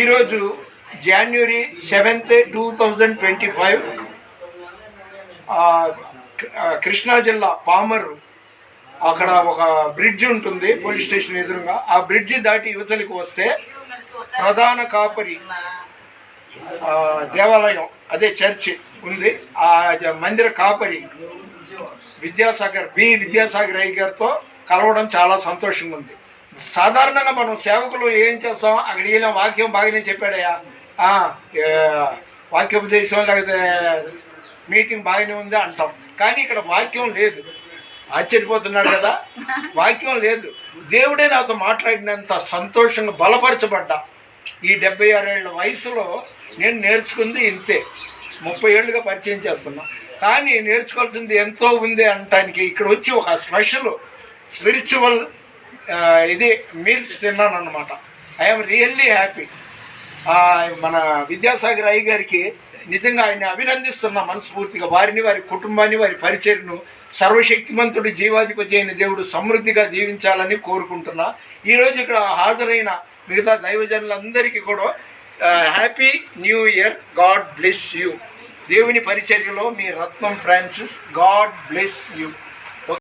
ఈరోజు January 7th, 2025 Krishna జిల్లా పామరు అక్కడ ఒక బ్రిడ్జ్ ఉంటుంది పోలీస్ స్టేషన్ ఎదురుగా. ఆ బ్రిడ్జి దాటి యువతలకు వస్తే ప్రధాన కాపరి దేవాలయం, అదే చర్చి ఉంది. ఆ మందిర కాపరి విద్యాసాగర్ అయ్య గారితో కలవడం చాలా సంతోషంగా ఉంది. సాధారణంగా మనం సేవకులు ఏం చేస్తాం, అక్కడ వెళ్ళిన వాక్యం బాగానే చెప్పాడయ్యా, వాక్యోపదేశం లేకపోతే మీటింగ్ బాగానే ఉంది అంటాం. కానీ ఇక్కడ వాక్యం లేదు. ఆశ్చర్యపోతున్నాడు కదా, వాక్యం లేదు. దేవుడే నాతో మాట్లాడినంత సంతోషంగా బలపరచబడ్డా. ఈ 76 ఏళ్ళ వయసులో నేను నేర్చుకుంది ఇంతే. 30 ఏళ్ళుగా పరిచయం చేస్తున్నా, కానీ నేర్చుకోవాల్సింది ఎంతో ఉంది అనటానికి ఇక్కడ వచ్చి ఒక స్పిరిచువల్ ఇది మీల్స్ తిన్నాను అన్నమాట. I'm really happy. మన విద్యాసాగర్ అయ్య గారికి నిజంగా ఆయన అభినందిస్తున్నా మనస్ఫూర్తిగా. వారిని, వారి కుటుంబాన్ని, వారి పరిచర్ను సర్వశక్తిమంతుడు జీవాధిపతి అయిన దేవుడు సమృద్ధిగా దీవించాలని కోరుకుంటున్నా. ఈరోజు ఇక్కడ హాజరైన మిగతా దైవజనులందరికీ కూడా happy new year. God bless you. దేవుని పరిచర్యలో మీ రత్నం ఫ్రాన్సిస్. God bless you.